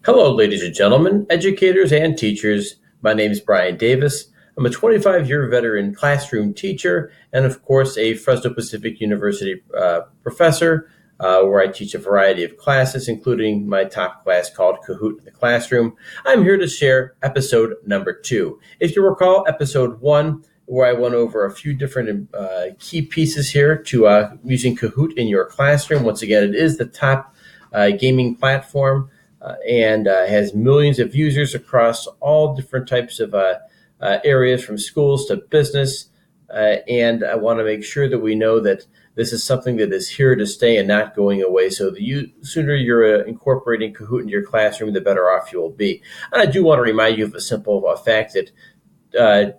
Hello, ladies and gentlemen, educators and teachers. My name is Brian Davis. I'm a 25-year veteran classroom teacher and, of course, a Fresno Pacific University professor where I teach a variety of classes, including my top class called Kahoot in the Classroom. I'm here to share episode number 2. If you recall, episode 1, where I went over a few different key pieces here to using Kahoot in your classroom. Once again, it is the top gaming platform. And has millions of users across all different types of areas, from schools to business. And I want to make sure that we know that this is something that is here to stay and not going away. So the sooner you're incorporating Kahoot into your classroom, the better off you will be. And I do want to remind you of a simple fact that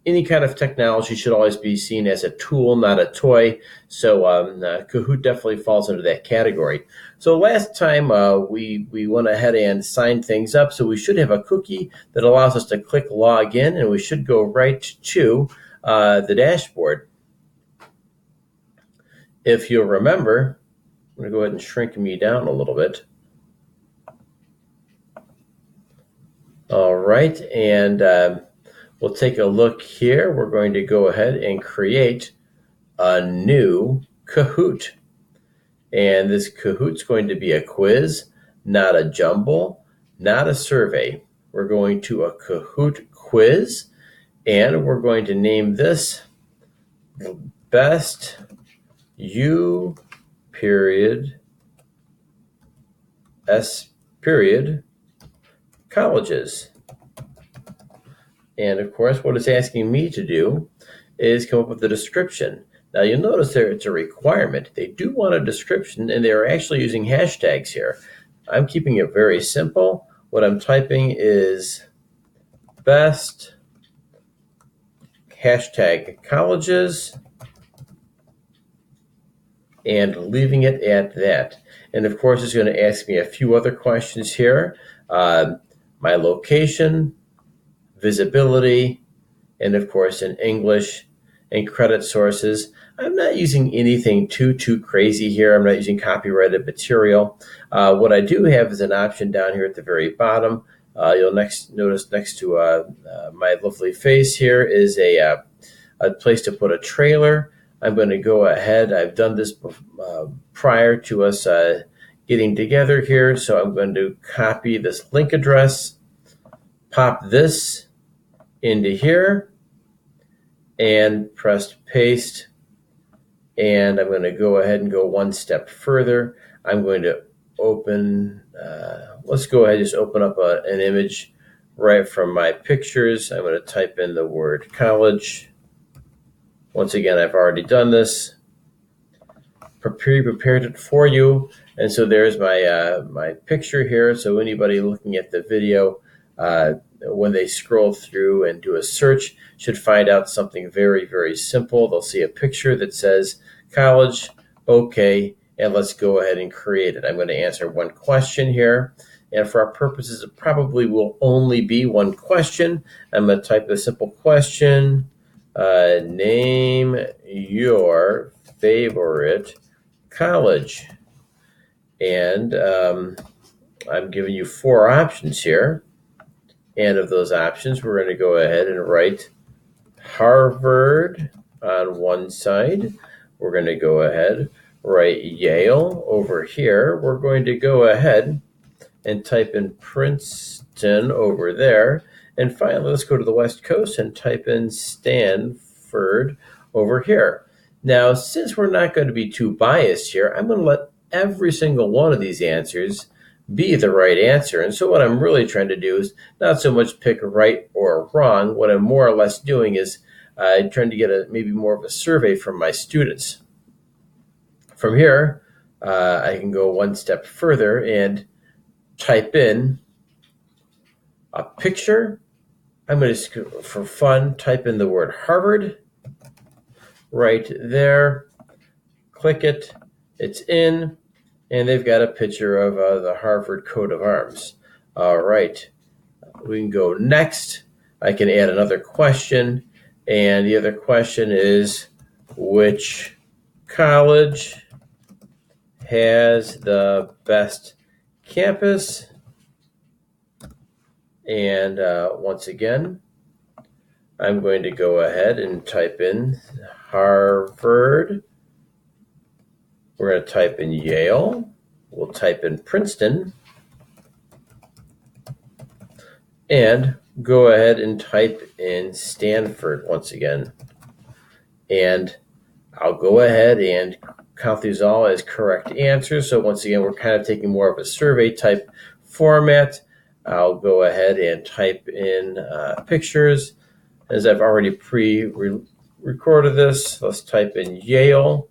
any kind of technology should always be seen as a tool, not a toy. So Kahoot definitely falls into that category. So last time we went ahead and signed things up. So we should have a cookie that allows us to click log in, and we should go right to the dashboard. If you'll remember, I'm going to go ahead and shrink me down a little bit. All right, and we'll take a look here. We're going to go ahead and create a new Kahoot. And this Kahoot's going to be a quiz, not a jumble, not a survey. We're going to a Kahoot quiz, and we're going to name this Best U period S period colleges. And of course, what it's asking me to do is come up with a description. Now you'll notice there it's a requirement. They do want a description, and they're actually using hashtags here. I'm keeping it very simple. What I'm typing is best hashtag colleges and leaving it at that. And of course, it's going to ask me a few other questions here. My location, visibility, and of course in English, and credit sources. I'm not using anything too crazy here. I'm not using copyrighted material. What I do have is an option down here at the very bottom. You'll notice next to my lovely face here is a place to put a trailer. I'm going to go ahead. I've done this prior to us getting together here. So I'm going to copy this link address, pop this into here, and press paste. And I'm going to go ahead and go one step further. I'm going to open, let's go ahead and just open up an image right from my pictures. I'm going to type in the word college. Once again, I've already done this. Prepared it for you. And so there's my picture here. So anybody looking at the video, when they scroll through and do a search, should find out something very simple. They'll see a picture that says college. Okay, and let's go ahead and create it. I'm going to answer one question here, and for our purposes, it probably will only be one question. I'm going to type a simple question. Name your favorite college. And I'm giving you 4 options here. And of those options, we're going to go ahead and write Harvard on one side. We're going to go ahead, write Yale over here. We're going to go ahead and type in Princeton over there. And finally, let's go to the West Coast and type in Stanford over here. Now, since we're not going to be too biased here, I'm going to let every single one of these answers be the right answer. And so what I'm really trying to do is not so much pick right or wrong. What I'm more or less doing is trying to get maybe more of a survey from my students. From here, I can go one step further and type in a picture. I'm going to, for fun, type in the word Harvard right there. Click it. It's in. And they've got a picture of the Harvard coat of arms. All right. We can go next. I can add another question. And the other question is, which college has the best campus? And once again, I'm going to go ahead and type in Harvard. We're going to type in Yale. We'll type in Princeton. And go ahead and type in Stanford once again. And I'll go ahead and count these all as correct answers. So once again, we're kind of taking more of a survey type format. I'll go ahead and type in pictures. As I've already pre-recorded this, let's type in Yale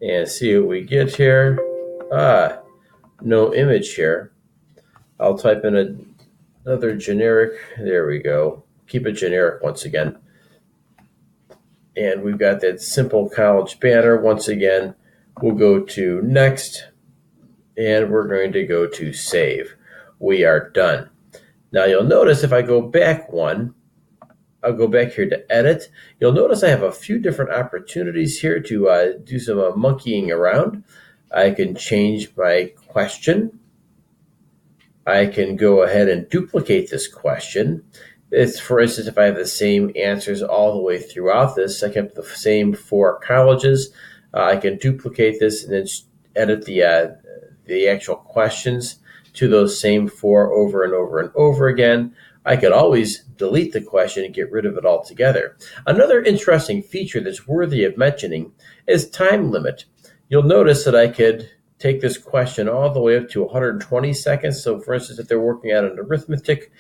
and see what we get here. No image here. I'll type in another generic. There we go. Keep it generic once again. And we've got that simple college banner. Once again, we'll go to next, and we're going to go to save. We are done. Now you'll notice if I go back one, I'll go back here to edit. You'll notice I have a few different opportunities here to do some monkeying around. I can change my question. I can go ahead and duplicate this question. It's, for instance, if I have the same answers all the way throughout this, I kept the same 4 colleges. I can duplicate this and then edit the actual questions to those same 4 over and over and over again. I could always delete the question and get rid of it altogether. Another interesting feature that's worthy of mentioning is time limit. You'll notice that I could take this question all the way up to 120 seconds. So for instance, if they're working out an arithmetic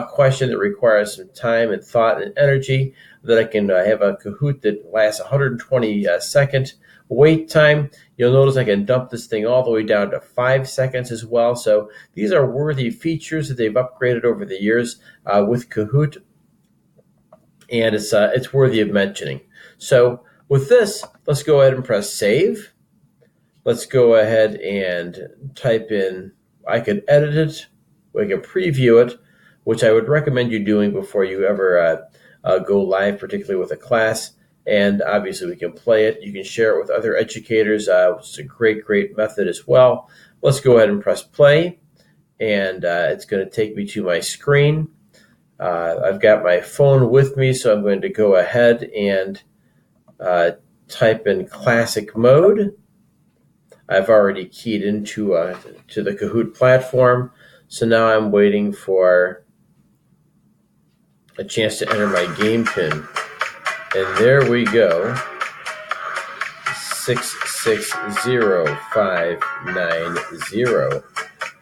question that requires some time and thought and energy, that I can have a Kahoot that lasts 120 second wait time. You'll notice I can dump this thing all the way down to 5 seconds as well. So these are worthy features that they've upgraded over the years with Kahoot, and it's worthy of mentioning. So with this, let's go ahead and press save. Let's go ahead and type in, I could edit it, we can preview it, which I would recommend you doing before you ever go live, particularly with a class. And obviously we can play it. You can share it with other educators, which is a great method as well. Let's go ahead and press play. And it's going to take me to my screen. I've got my phone with me, so I'm going to go ahead and type in classic mode. I've already keyed into to the Kahoot platform, so now I'm waiting for a chance to enter my game pin. And there we go, 660590.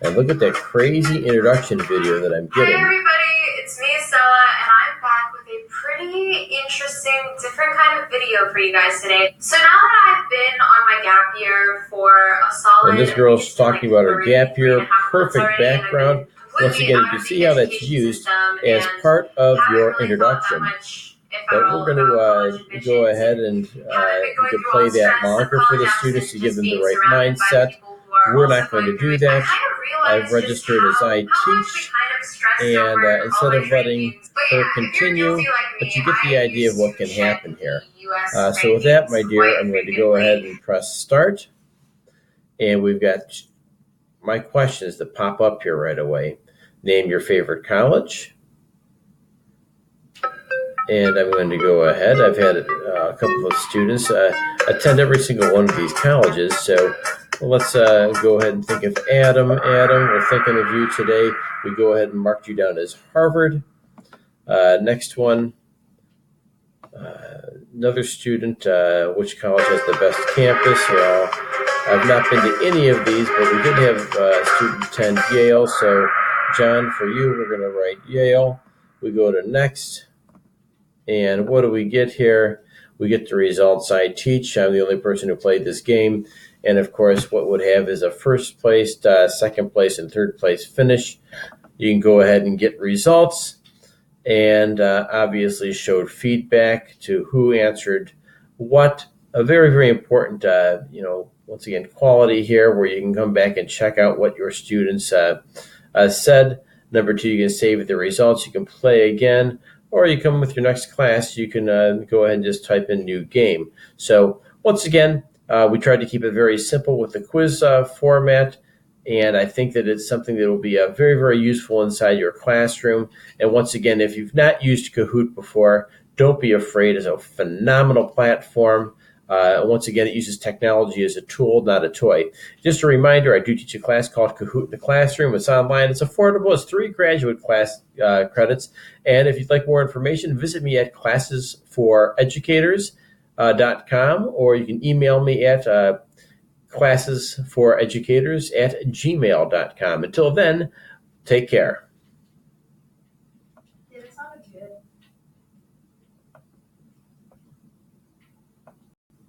And look at that crazy introduction video that I'm getting. Hi everybody, it's me, Stella, and I'm back with a pretty interesting, different kind of video for you guys today. So now that I've been on my gap year for a solid... And this girl's talking about her gap year, perfect background. Once again, you can see how that's used as part of your introduction. But we're going to go ahead and you can play that longer for the students to give them the right mindset. We're not going to do that. I've registered as I teach, and instead of letting her continue, but you get the idea of what can happen here. So with that, my dear, I'm going to go ahead and press start. And we've got my questions that pop up here right away. Name your favorite college. And I'm going to go ahead. I've had a couple of students attend every single one of these colleges. So let's go ahead and think of Adam. Adam, we're thinking of you today. We go ahead and mark you down as Harvard. Next one. Another student, which college has the best campus? Well, I've not been to any of these, but we did have a student attend Yale. So, John, for you, we're going to write Yale. We go to next. And what do we get here? We get the results I teach. I'm the only person who played this game. And, of course, what would have is a first place, second place, and third place finish. You can go ahead and get results. And obviously showed feedback to who answered what. A very important, once again, quality here where you can come back and check out what your students said. Number 2, you can save the results. You can play again, or you come with your next class. You can go ahead and just type in new game. So once again, we tried to keep it very simple with the quiz format. And I think that it's something that will be very, very useful inside your classroom. And once again, if you've not used Kahoot before, don't be afraid. It's a phenomenal platform. Once again, it uses technology as a tool, not a toy. Just a reminder, I do teach a class called Kahoot in the Classroom. It's online. It's affordable. It's 3 graduate class credits. And if you'd like more information, visit me at classesforeducators.com, or you can email me at classesforeducators@gmail.com. Until then, take care.